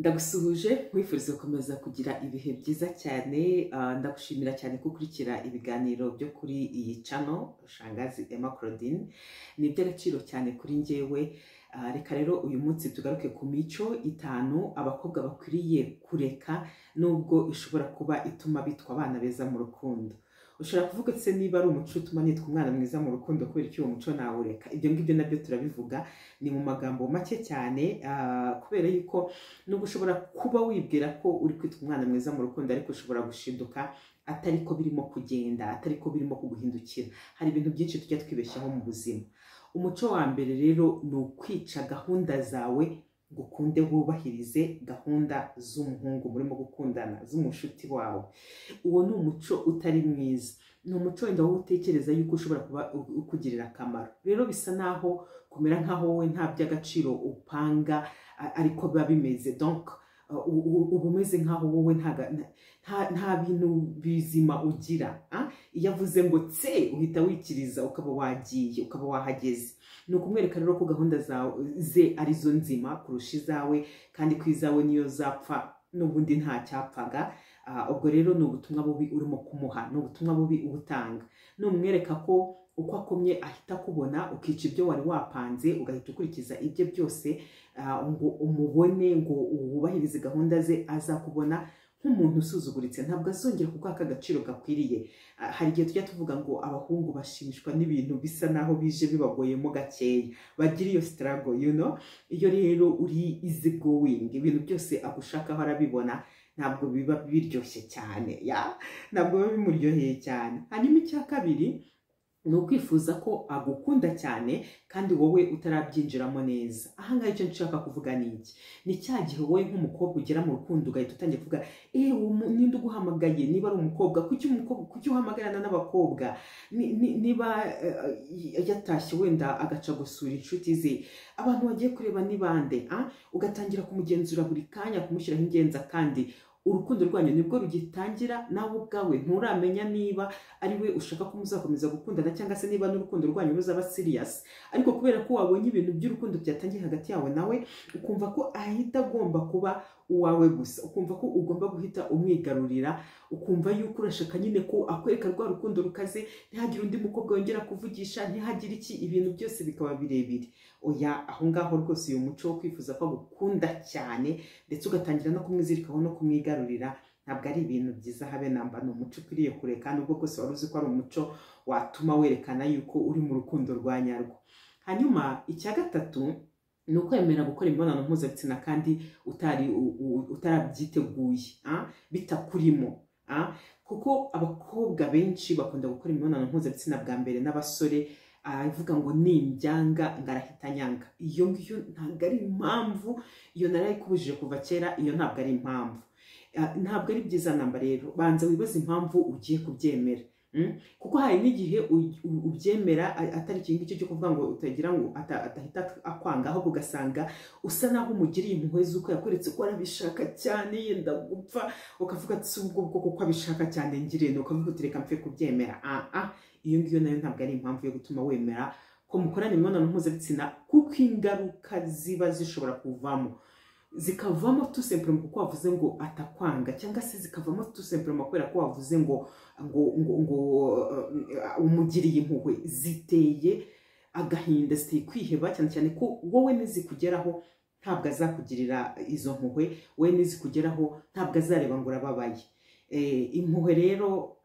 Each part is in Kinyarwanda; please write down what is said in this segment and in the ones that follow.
Ndagusuhuje nkwifuriza gukomeza kugira ibihe byiza cyane. Ndagushimira cyane ko ukurikira ibiganiro byo kuri iyi channel Shangazi Emma Claudine. Ni iby'agaciro cyane kuri njyewe. Reka rero uyu munsi tugaruke ku mico itanu abakobwa bakwiriye kureka nubwo ishobora kuba ituma bitwa abana beza mu rukundo. Ushobora kuvuga se niba ari umuco utuma nitwa umwana mwiza mu rukundo kubera icyo uwo muco nawureka. Ibyo ngibyo nabyo turabivuga ni mu magambo make cyane, kubera yuko nubwo ushobora kuba wibwira ko uri kwitwa umwana mwiza mu rukundo ariko ushobora gushiduka atari ko birimo kugenda, atari ko birimo kuguhindukira. Hari ibintu byinshi tujya twibeshyaho mu buzima. Umuco wa mbere rero ni ukwica gahunda zawe ngo ukunde wubahirize gahunda z'umuhungu murimo gukundana, z'umushuti wawe. Uwo ni umuco utari mwiza. Ni umuco wenda wowe utekereza yuko ushobora kuba ukugirira akamaro. Rero bisa naho kumera nkaho wowe nta by'agaciro upanga ariko biba bimeze. Donc uba umeze nkaho wowe nta bintu bizima ugira. Iyo avuze ngo tse uhita wikiriza ukaba wagiye, ukaba wahageze. Ni ukumwereka rero ko gahunda ze arizo nzima kurusha izawe, kandi ko izawe niyo zapfa n'ubundi nta cyapfaga. Ubwo rero ni ubutumwa bubi urimo kumuha, ni ubutumwa bubi ubutanga. Numwereka ko uko akomye ahita kubona, ukica ibyo wari wapanze ugahita ukurikiza ibyo byose, ngo umubone, ngo wubahirize gahunda ze, azakubona nk'umuntu usuzuguritse. Ntabwo azongera kuguha agaciro gakwiriye. Hari igihe tujya tuvuga ngo abahungu bashimishwa n'ibintu bisa naho bije bibagoyemo gakeya, bagira iyo struggle, iyo rero uri easy going, ibintu byose agushakaho arabibona, ntabwo biba biryoshye cyane, ntabwo biba bimuryoheye cyane. Hanyuma icya kabiri ni ukwifuza ko agukunda cyane kandi wowe utarabyinjiramo neza. Ahangaha icyo nshaka kuvuga ni iki? Ni cya gihe wowe nk'umukobwa ugera mu rukundo ugahita utangiye kuvuga ninde uguhamagaye? Niba ari umukobwa, kuki uhamagarana n'abakobwa? Niba yatashye wenda agaca gusura inshuti ze, abantu bagiye kureba ni bande? Ugatangira kumugenzura buri kanya, kumushyiraho ingenza, kandi urukundo rwanyu nibwo rugitangira. Nawe ubwawe nturamenya niba ari we ushaka ko muzakomeza gukundana cyangwa se niba n'urukundo rwanyu ruzaba serious. Ariko kubera ko wabonye ibintu by'urukundo byatangiye hagati yawe nawe, ukumva ko ahita agomba kuba uwawe gusa, ukumva ko ugomba guhita umwigarurira, ukumva yuko urashaka nyine ko akwereka rwa rukundo rukaze, ntihagire undi mukobwa wongera kuvugisha, ntihagire iki, ibintu byose bikaba birebire. Oya, aho ngaho rwose uyu muco wo kwifuza ko agukunda cyane ndetse ugatangira no kumwizirikaho no kumwigarurira, ntabwo ari ibintu byiza habe namba. Ni umuco ukwiriye kureka, nubwo rwose wari uzi ko ari umuco watuma werekana yuko uri mu rukundo rwa nyarwo. Hanyuma icya gatatu ni ukwemera gukora imibonano mpuzabitsina kandi utarabyiteguye, bitakurimo. Kuko abakobwa benshi bakunda gukora imibonano mpuzabitsina bwa mbere n'abasore, avuga ngo nimbyanga ngarahita nyanga. Iyo ngiyo ntabwo ari impamvu, iyo narayikubujije kuva kera, iyo ntabwo ari impamvu. Ntabwo ari byiza namba. Rero banza wibaze impamvu ugiye kubyemera, kuko hari n'igihe ubyemera atari ikintu cyo kuvuga ngo utagira ngo atahita akwanga, ahubwo ugasanga usa naho umugiriye impuhwe z'uko yakweretse ko arabishaka cyane yenda gupfa, ukavuga ati ubwo kuko abishaka cyane ngirente, ukavuga uti reka mpfe kubyemera. Iyo ngiyo nayo ntabwo ari impamvu yo gutuma wemera ko mukorana imibonano mpuzabitsina, kuko ingaruka ziba zishobora kuvamo, zikavamo tout simplement kuko wavuze ngo atakwanga, cyangwa se zikavamo tout simplement kubera ko wavuze ngo umugiriye impuhwe. Ziteye agahinda, ziteye kwiheba, cyane cyane ko wowe nizikugeraho ntabwo azakugirira izo mpuhwe, wowe nizikugeraho ntabwo azareba ngo urababaye. Impuhwe rero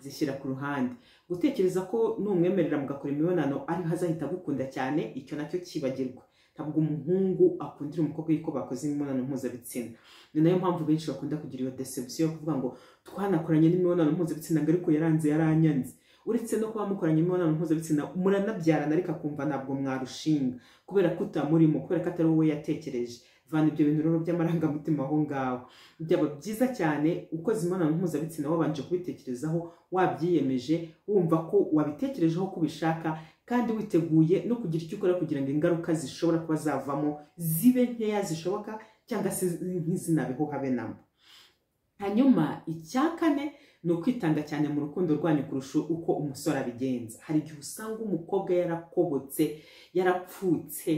zishyira ku ruhande. Gutekereza ko numwemerera mugakora imibonano ariho azahita agukunda cyane, icyo nacyo kibagirwa. Ntabwo umuhungu akundira umukobwa yuko bakoze imibonano mpuzabitsina. Ni nayo mpamvu benshi bakunda kugira iyo deception yo kuvuga ngo twanakoranye n'imibonano mpuzabitsina ariko yaranze, yaranyanze. Uretse no kuba mukoranye imibonano mpuzabitsina muranabyarana ariko akumva ntabwo mwarushinga kubera ko utamurimo, kubera ko atari wowe yatekereje. Vana ibyo bintu rero by'amarangamutima aho ngaho. Byaba byiza cyane ukoze imibonano mpuzabitsina wabanje kubitekerezaho, wabyiyemeje, wumva ko wabitekerejeho ko ubishaka, kandi witeguye no kugira icyo ukora kugira ngo ingaruka zishobora kuba zavamo zibe nkeya zishoboka, cyangwa se ntizinabeho habe namba. Hanyuma icya kane ni ukwitanga cyane mu rukundo rwanyu kurusha uko umusore abigenza. Hari igihe usanga umukobwa yarakobotse yarapfutse,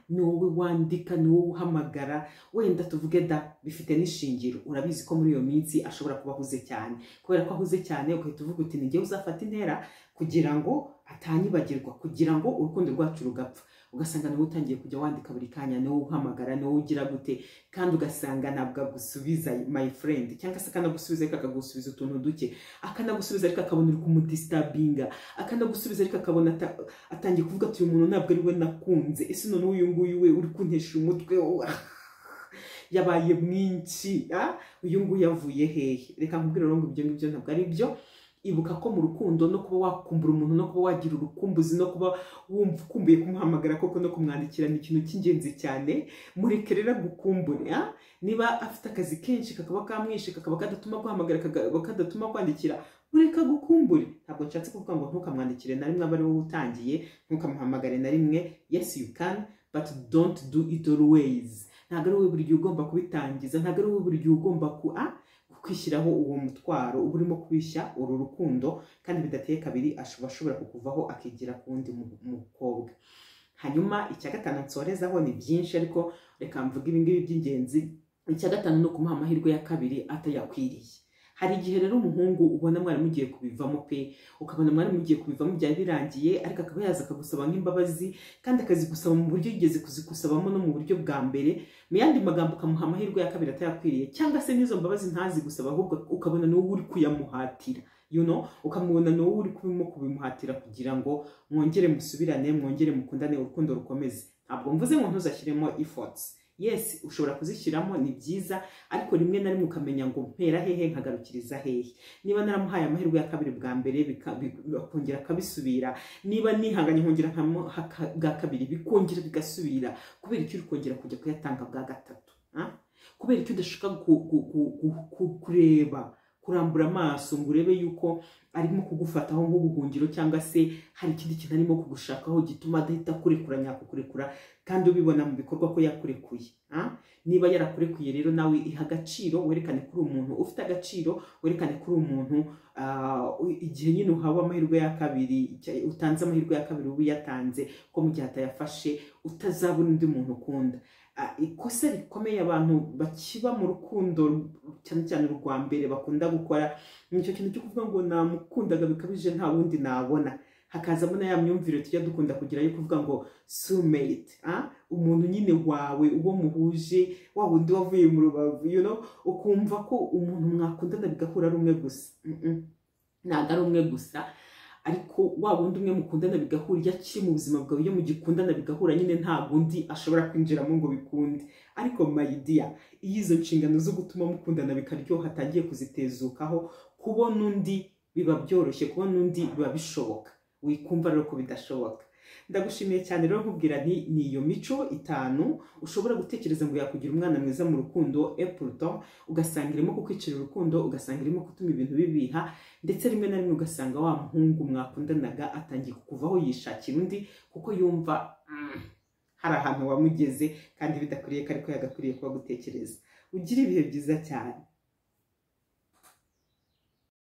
ni wowe wandika, ni wowe uhamagara, wenda tuvuge da bifite n'ishingiro, urabizi ko muri iyo minsi ashobora kuba ahuze cyane. Kubera ko ahuze cyane ugahita uvuga uti ninjye uzafata intera kugira ngo atanyibagirwa, kugira ngo urukundo rwacu rugapfa. Ugasanga niwe utangiye kujya wandika buri kanya, niwe uhamagara, niwe ugira gute, kandi ugasanga ntabwo agusubiza my friend, cyangwa se akanagusubiza ariko akagusubiza utuntu duke, akanagusubiza ariko akabona uri kumudistabinga, akanagusubiza ariko akabona atangiye kuvuga ati uyu muntu ntabwo ari we nakunze, ese none uyu nguyu we uri kuntesha umutwe yabaye mwinshi, uyu nguyu yavuye hehe. Reka nkubwire rero ngo ibyo ngibyo ntabwo ari byo. Ibuka ko mu rukundo no kuba wakumbura umuntu, no kuba wagira urukumbuzi, no kuba wumva ukumbuye kumuhamagara koko no kumwandikira ni ikintu cy'ingenzi cyane. Mureke rero gukumbure, niba afite akazi kenshi kakaba kamwishe, kakaba kadatuma guhamagara, kakaba kadatuma kwandikira, mureka gukumbure. Ntabwo nshatse kuvuga ngo ntukamwandikire na rimwe aba ari wowe utangiye, ntukamuhamagare na rimwe. Yes you can, but don't do it always. Ntabwo ari wowe buri gihe ugomba kubitangiza, ntabwo ari wowe buri gihe ugomba kwishyiraho uwo mutwaro uba urimo kubishya uru rukundo, kandi bidateye kabiri ashobora kukuvaho akigira ku wundi mukobwa. Hanyuma icya gatanu nsorezaho, ni byinshi ariko reka mvuge ibi ngibi by'ingenzi. Icya gatanu ni ukumuha amahirwe ya kabiri atayakwiriye. Hari igihe rero umuhungu ubona mwari mugiye kubivamo pe, ukabona mwari mugiye kubivamo byari birangiye, ariko akaba yaza akagusaba nk'imbabazi, kandi akazigusaba mu buryo yigeze kuzigusabamo no mu buryo bwa mbere. Mu yandi magambo ukamuha amahirwe ya kabiri atayakwiriye, cyangwa se n'izo mbabazi ntazigusaba, ahubwo ukabona ni wowe uri kuyamuhatira, ukamubona ni wowe uri kubimuhatira kugira ngo mwongere musubirane, mwongere mukundane, urukundo rukomeze. Ntabwo mvuze ngo ntuzashyiremo efforts. Yes, ushobora kuzishyiramo, ni byiza, ariko rimwe na rimwe ukamenya ngo mpera hehe nkagarukiriza hehe. Niba naramuhaye amahirwe ya kabiri bwa mbere bikongera akabisubira, niba nihanganye nkongera bwa kabiri bikongera bigasubira, kubera icyo uri kongera kujya kuyatanga bwa gatatu, kubera icyo udashaka kurambura amaso ngo urebe yuko arimo kugufataho nk'ubuhungiro, cyangwa se hari ikindi kintu arimo kugushakaho gituma adahita kurekura nyakukurekura, kandi ubibona mu bikorwa ko yakurekuye. Niba yarakurekuye rero nawe iha agaciro, werekane kuri umuntu ufite agaciro, werekane kuri umuntu igihe nyine uhawe amahirwe ya kabiri, utanze amahirwe ya kabiri uba yatanze, ko mu gihe atayafashe utazabona undi muntu ukunda. Ikosa rikomeye abantu bakiba mu rukundo, cyane cyane urwa mbere, bakunda gukora nicyo kintu cyo kuvuga ngo namukundaga bikabije nta wundi nabona. Hakazamo na ya myumvire tujya dukunda kugira yo kuvuga ngo soulmate, umuntu nyine wawe uwo muhuje, wa wundi wavuye mu rubavu, ukumva ko umuntu mwakundana bigahura ari umwe gusa. Ntabwo ari umwe gusa, ariko wa wundi umwe mukundana bigahura, iyo akiri mu buzima bwawe, iyo mugikundana bigahura, nyine ntabwo undi ashobora kwinjiramo ngo bikunde. Ariko my dear, iyo izo nshingano zo gutuma mukundana bikaryoha atangiye kuzitezukaho, kubona undi biba byoroshye, kubona undi biba bishoboka. Wikumva rero ko bidashoboka. Ndagushimiye cyane rero nkubwira nti ni iyo mico 5 ushobora gutekereza ngo yakugira umwana mwiza mu rukundo, pourtant ugasanga irimo kukwicira urukundo, ugasanga irimo gutuma ibintu bibiha, ndetse rimwe na rimwe ugasanga wa muhungu mwakundanaga atangiye kukuvaho yishakira undi, kuko yumva hari ahantu wamugeze kandi bidakwiriye, ariko yagakwiriye kuba gutekereza. Ugira ibihe byiza cyane.